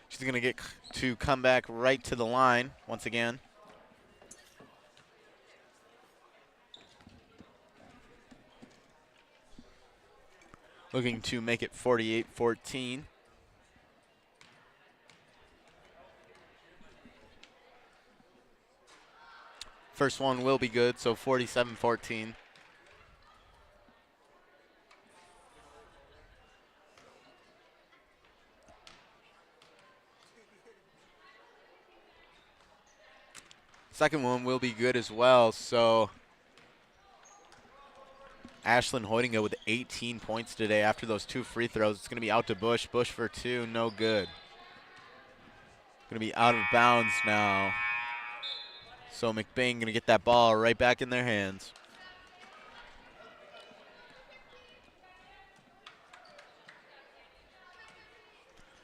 She's going to get to come back right to the line once again. Looking to make it 48-14. First one will be good, so 47-14. Second one will be good as well, so Ashlyn Hoidinga with 18 points today after those 2 free throws. It's going to be out to Bush. Bush for 2, no good. Going to be out of bounds now. So McBain going to get that ball right back in their hands.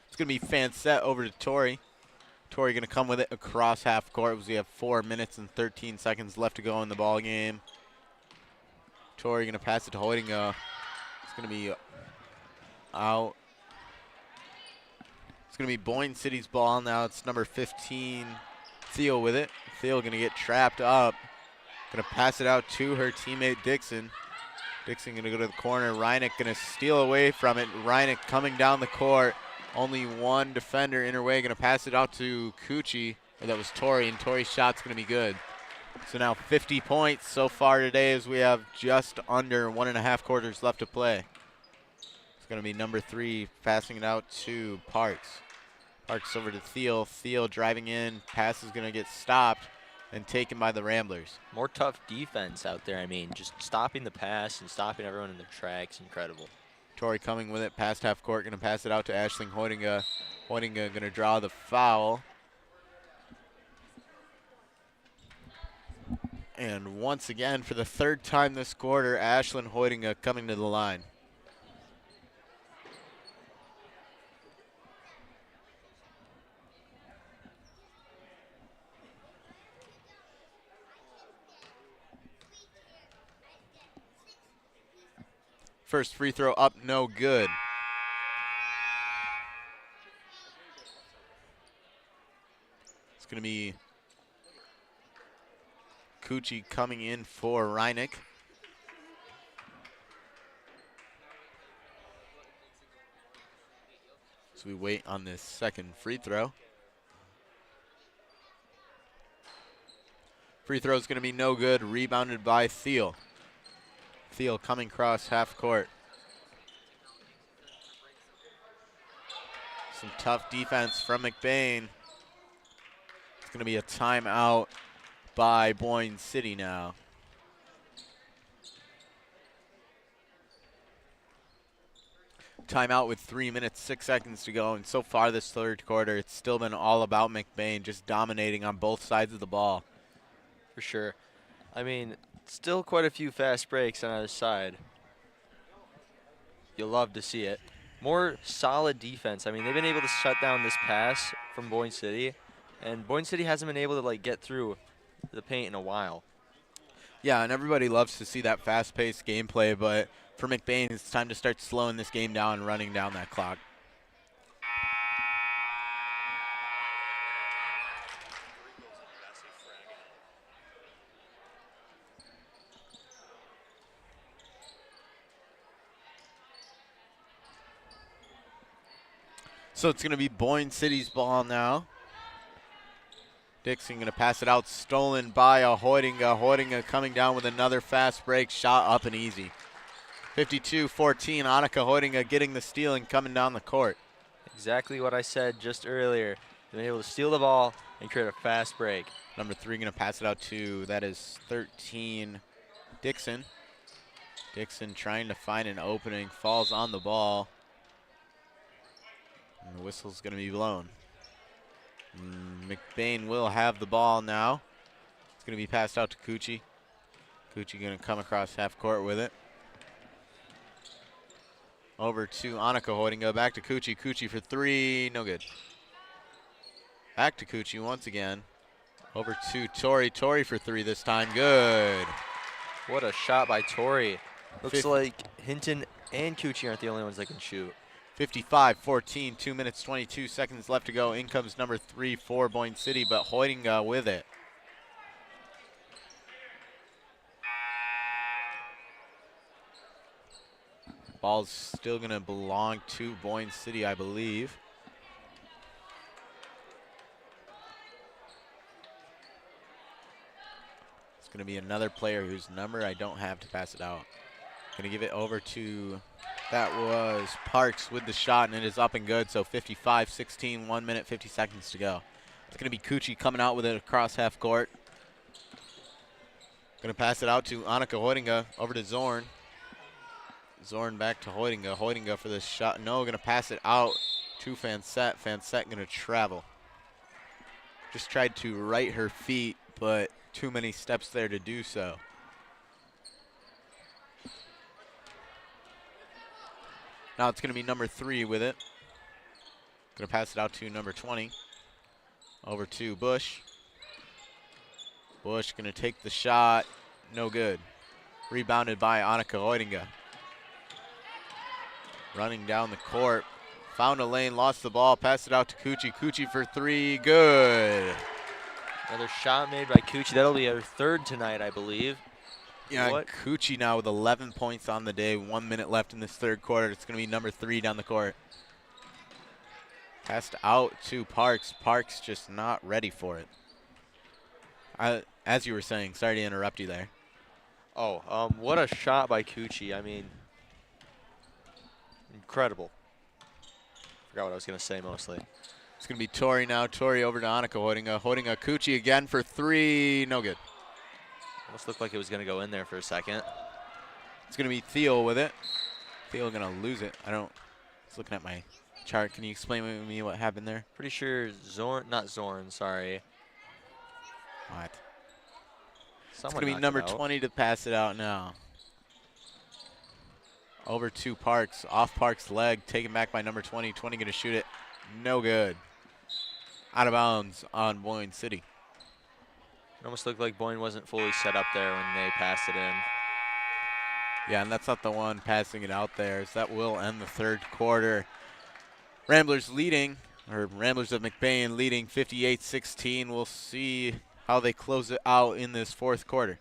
It's going to be Fansett over to Torrey. Torrey going to come with it across half court. We have 4 minutes and 13 seconds left to go in the ball game. Torrey going to pass it to Hoidinga. It's going to be out. It's going to be Boyne City's ball now. It's number 15, Thiel with it. Thiel going to get trapped up. Going to pass it out to her teammate Dixon. Dixon going to go to the corner. Reinick going to steal away from it. Reinick coming down the court. Only one defender in her way. Going to pass it out to Cucci. Or that was Torrey, and Torrey's shot's going to be good. So now 50 points so far today as we have just under 1.5 quarters left to play. It's going to be number 3 passing it out to Parks. Parks over to Thiel. Thiel driving in. Pass is going to get stopped and taken by the Ramblers. More tough defense out there. I mean, just stopping the pass and stopping everyone in their tracks. Incredible. Torrey coming with it past half court. Going to pass it out to Ashling Hoidinga. Hoidinga going to draw the foul. And once again, for the 3rd time this quarter, Ashlyn Hoidinga coming to the line. First free throw up, no good. It's going to be Cucci coming in for Reinick. So we wait on this second free throw. Free throw is going to be no good. Rebounded by Thiel. Thiel coming across half court. Some tough defense from McBain. It's going to be a timeout by Boyne City now. Timeout with 3 minutes, 6 seconds to go. And so far this third quarter, it's still been all about McBain, just dominating on both sides of the ball. For sure. I mean, still quite a few fast breaks on either side. You'll love to see it. More solid defense. I mean, they've been able to shut down this pass from Boyne City, and Boyne City hasn't been able to like get through the paint in a while. Yeah, and everybody loves to see that fast-paced gameplay, but for McBain, it's time to start slowing this game down and running down that clock. So it's going to be Boyne City's ball now. Dixon going to pass it out, stolen by Hoydinga. Hoydinga coming down with another fast break, shot up and easy. 52-14, Annika Hoydinga getting the steal and coming down the court. Exactly what I said just earlier. They've been able to steal the ball and create a fast break. Number 3 going to pass it out to, that is 13, Dixon. Dixon trying to find an opening, falls on the ball. And the whistle's going to be blown. McBain will have the ball now. It's going to be passed out to Cucci. Cucci going to come across half court with it. Over to Annika Hoydinga, back to Cucci. Cucci for 3, no good. Back to Cucci once again. Over to Tori. Tori for 3 this time, good. What a shot by Tori. Looks like Hinton and Cucci aren't the only ones that can shoot. 55-14, 2 minutes, 22 seconds left to go. In comes number 3 for Boyne City, but Hoydinga with it. Ball's still going to belong to Boyne City, I believe. It's going to be another player whose number I don't have to pass it out. Going to give it over to, that was Parks with the shot, and it is up and good. So 55-16, 1 minute, 50 seconds to go. It's going to be Cucci coming out with it across half court. Going to pass it out to Annika Hoydinga, over to Zorn. Zorn back to Hoydinga. Hoydinga for this shot. No, going to pass it out to Fansett. Fansett going to travel. Just tried to right her feet, but too many steps there to do so. Now it's going to be number 3 with it. Going to pass it out to number 20. Over to Bush. Bush going to take the shot. No good. Rebounded by Annika Hoydinga. Running down the court. Found a lane, lost the ball, passed it out to Cucci. Cucci for 3, good. Another shot made by Cucci. That'll be her 3rd tonight, I believe. Yeah, Cucci now with 11 points on the day. 1 minute left in this third quarter. It's going to be number 3 down the court. Passed out to Parks. Parks just not ready for it. As you were saying, sorry to interrupt you there. Oh, what a shot by Cucci. I mean, incredible. Forgot what I was going to say mostly. It's going to be Tori now. Tori over to Annika Hoydinga. Hoydinga, Cucci again for 3. No good. Almost looked like it was going to go in there for a second. It's going to be Thiel with it. Thiel going to lose it. I was looking at my chart. Can you explain to me what happened there? Pretty sure not Zorn, sorry. What? Someone it's going to be number 20 to pass it out now. Over to Parks. Off Parks' leg. Taken back by number 20. 20 going to shoot it. No good. Out of bounds on Boyne City. It almost looked like Boyne wasn't fully set up there when they passed it in. Yeah, and that's not the one passing it out there. So that will end the third quarter. Ramblers of McBain leading 58-16. We'll see how they close it out in this fourth quarter.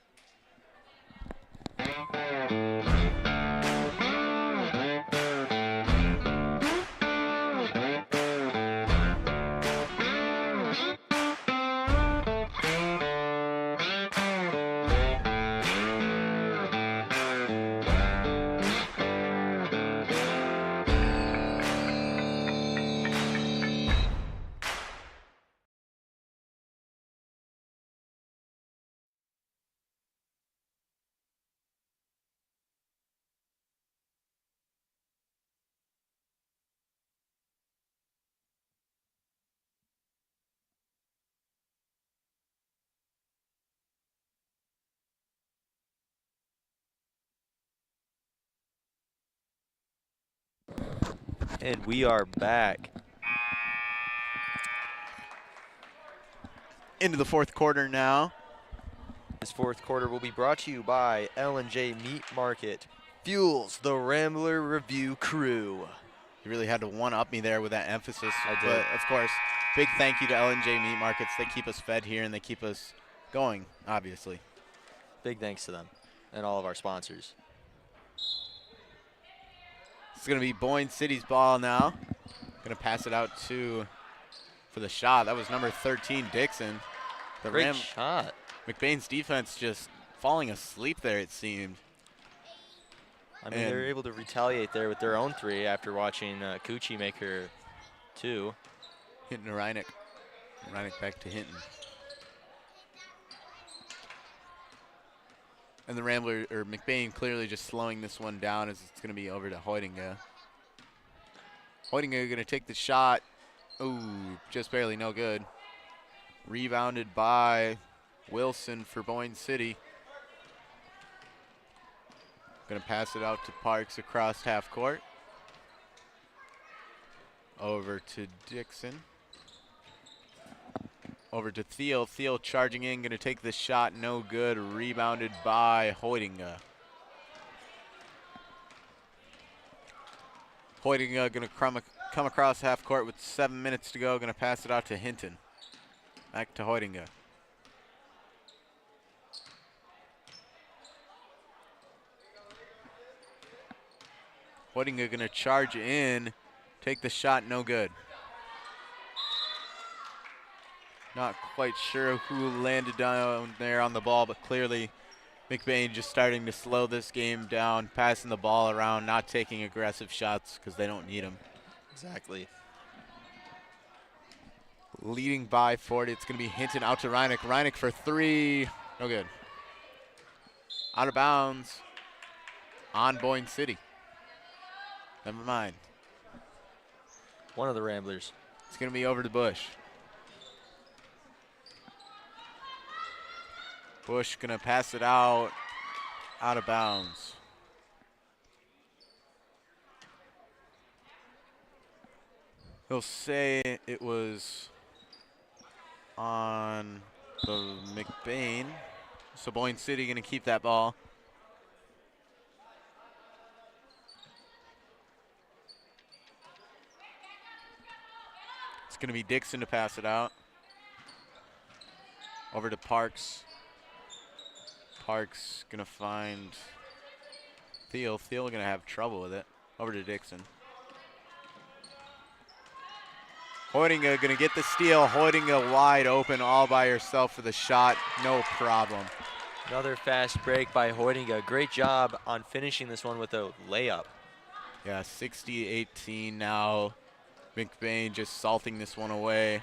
And we are back. Into the fourth quarter now. This fourth quarter will be brought to you by L&J Meat Market. Fuels the Rambler Review crew. You really had to one-up me there with that emphasis. I did. But, of course, big thank you to L&J Meat Markets. They keep us fed here, and they keep us going, obviously. Big thanks to them and all of our sponsors. It's going to be Boyne City's ball now. Going to pass it out for the shot. That was number 13, Dixon. The Great shot. McBain's defense just falling asleep there, it seemed. I mean, they were able to retaliate there with their own 3 after watching Coochie make her 2. Hinton to Reakt. Reakt back to Hinton. And the McBain clearly just slowing this one down as it's going to be over to Hoydinga. Hoydinga going to take the shot. Ooh, just barely, no good. Rebounded by Wilson for Boyne City. Going to pass it out to Parks across half court. Over to Dixon. Over to Thiel. Thiel charging in, going to take the shot, no good. Rebounded by Hoydinga. Hoydinga going to come across half court with 7 minutes to go. Going to pass it out to Hinton. Back to Hoydinga. Hoydinga going to charge in, take the shot, no good. Not quite sure who landed down there on the ball, but clearly McBain just starting to slow this game down, passing the ball around, not taking aggressive shots because they don't need them. Exactly. Leading by 40. It's going to be Hinton out to Reakt. Reakt for 3. No good. Out of bounds on Boyne City. Never mind. One of the Ramblers. It's going to be over to Bush. Bush going to pass it out of bounds. He'll say it was on the McBain. So Boyne City going to keep that ball. It's going to be Dixon to pass it out. Over to Parks. Parks going to find Thiel. Thiel going to have trouble with it. Over to Dixon. Hoydinga going to get the steal. Hoydinga wide open all by herself for the shot. No problem. Another fast break by Hoydinga. Great job on finishing this one with a layup. Yeah, 60-18 now. McBain just salting this one away.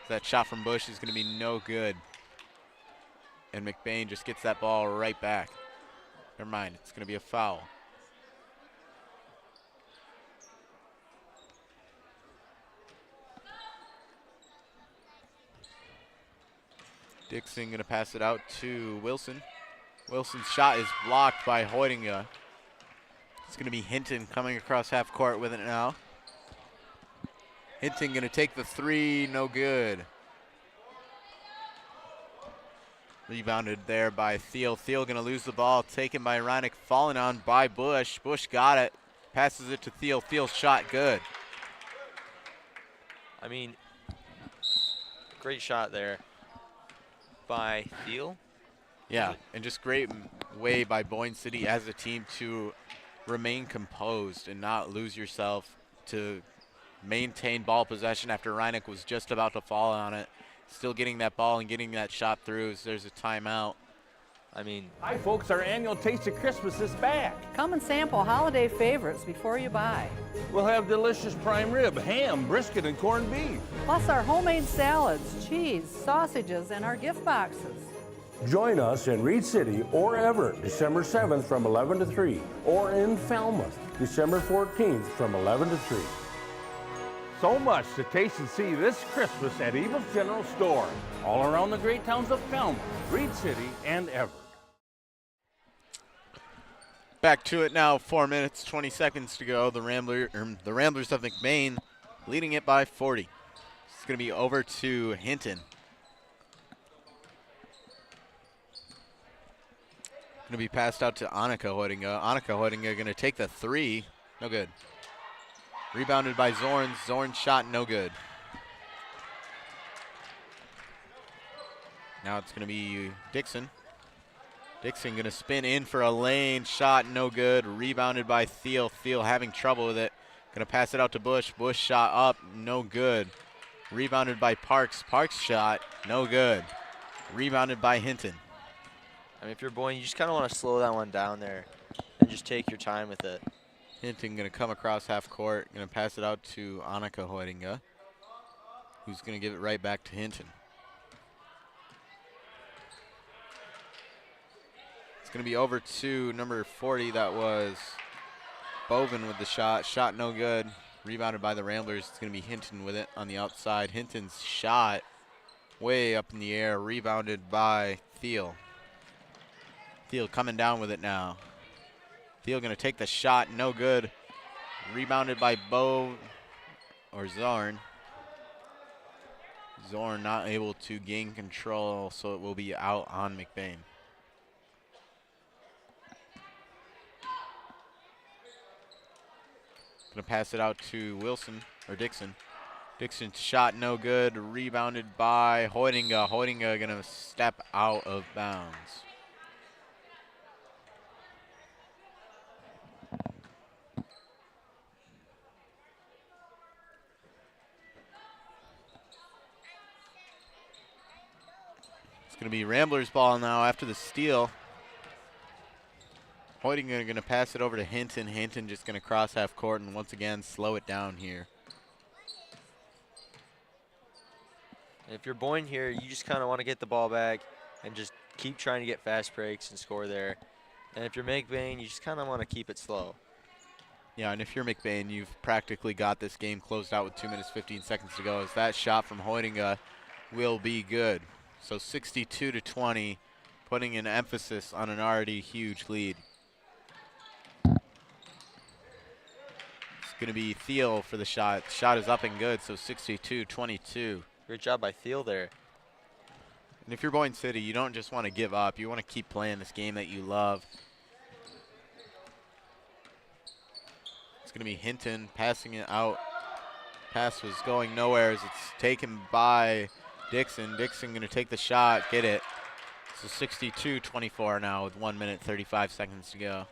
That shot from Bush is going to be no good. And McBain just gets that ball right back. Never mind, it's going to be a foul. Dixon going to pass it out to Wilson. Wilson's shot is blocked by Hoydinga. It's going to be Hinton coming across half court with it now. Hinton going to take the 3, no good. Rebounded there by Thiel. Thiel going to lose the ball, taken by Reakt, fallen on by Bush. Bush got it, passes it to Thiel. Thiel's shot good. I mean, great shot there by Thiel. Yeah, and just great way by Boyne City as a team to remain composed and not lose yourself, to maintain ball possession after Reakt was just about to fall on it. Still getting that ball and getting that shot through as there's a timeout. I mean, hi folks, our annual Taste of Christmas is back. Come and sample holiday favorites before you buy. We'll have delicious prime rib, ham, brisket, and corned beef. Plus our homemade salads, cheese, sausages, and our gift boxes. Join us in Reed City or Everett, December 7th from 11 to 3, or in Falmouth, December 14th from 11 to 3. So much to taste and see this Christmas at Evil's General Store, all around the great towns of Falmouth, Reed City, and Everett. Back to it now. 4 minutes, 20 seconds to go. The Ramblers of McBain leading it by 40. It's going to be over to Hinton. Going to be passed out to Annika Hoydinga. Annika Hoydinga going to take the three. No good. Rebounded by Zorn. Zorn's shot no good. Now it's going to be Dixon. Dixon going to spin in for a lane. Shot no good. Rebounded by Thiel. Thiel having trouble with it. Going to pass it out to Bush. Bush shot up. No good. Rebounded by Parks. Parks shot. No good. Rebounded by Hinton. I mean, if you're Boyne, you just kind of want to slow that one down there and just take your time with it. Hinton going to come across half court. Going to pass it out to Annika Hoydinga, who's going to give it right back to Hinton. It's going to be over to number 40. That was Bovin with the shot. Shot no good. Rebounded by the Ramblers. It's going to be Hinton with it on the outside. Hinton's shot way up in the air. Rebounded by Thiel. Thiel coming down with it now. Thiel going to take the shot. No good. Rebounded by Zorn. Zorn not able to gain control, so it will be out on McBain. Going to pass it out to Dixon. Dixon's shot no good. Rebounded by Hoydinga. Hoydinga going to step out of bounds. It's going to be Ramblers ball now after the steal. Hoydinga going to pass it over to Hinton. Hinton just going to cross half court and once again slow it down here. If you're Boyne here, you just kind of want to get the ball back and just keep trying to get fast breaks and score there. And if you're McBain, you just kind of want to keep it slow. Yeah, and if you're McBain, you've practically got this game closed out with 2 minutes, 15 seconds to go, as that shot from Hoydinga will be good. So 62-20, putting an emphasis on an already huge lead. It's going to be Thiel for the shot. Shot is up and good, so 62-22. Great job by Thiel there. And if you're Boyne City, you don't just want to give up. You want to keep playing this game that you love. It's going to be Hinton passing it out. Pass was going nowhere as it's taken by Dixon. Dixon going to take the shot, get it. So 62-24 now with 1 minute, 35 seconds to go.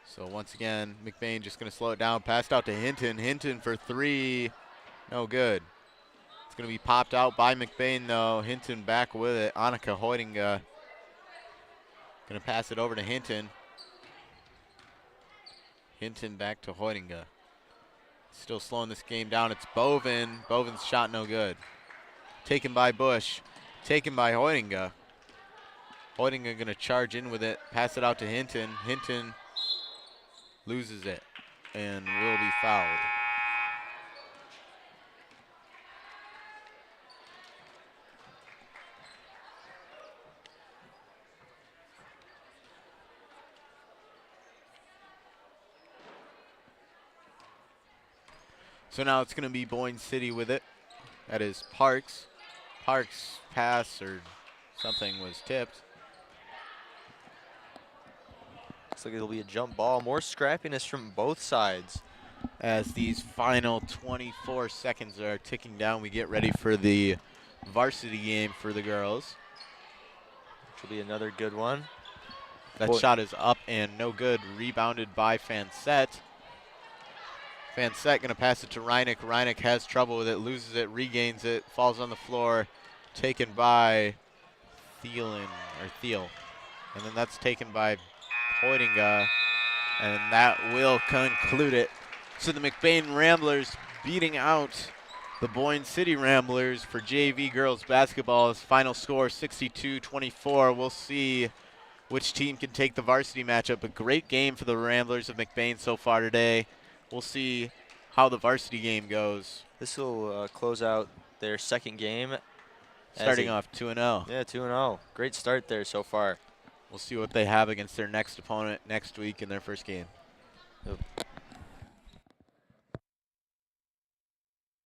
So once again, McBain just going to slow it down. Passed out to Hinton. Hinton for three. No good. It's going to be popped out by McBain, though. Hinton back with it. Annika Hoydinga going to pass it over to Hinton. Hinton back to Hoydinga. Still slowing this game down. It's Bovin. Bovin's shot no good. Taken by Bush. Taken by Hoydinga. Hoydinga going to charge in with it. Pass it out to Hinton. Hinton loses it and will be fouled. So now it's going to be Boyne City with it. That is Parks. Parks' pass or something was tipped. Looks like it'll be a jump ball. More scrappiness from both sides. As these final 24 seconds are ticking down, we get ready for the varsity game for the girls. Which will be another good one. That shot is up and no good. Rebounded by Fansett. Fansett going to pass it to Reineck. Reineck has trouble with it, loses it, regains it, falls on the floor. Taken by Thiel. And then that's taken by Hoydinga, and that will conclude it. So the McBain Ramblers beating out the Boyne City Ramblers for JV girls basketball's final score 62-24. We'll see which team can take the varsity matchup. A great game for the Ramblers of McBain so far today. We'll see how the varsity game goes. This will close out their second game Starting off 2-0. Yeah, 2-0. Great start there so far. We'll see what they have against their next opponent next week in their first game.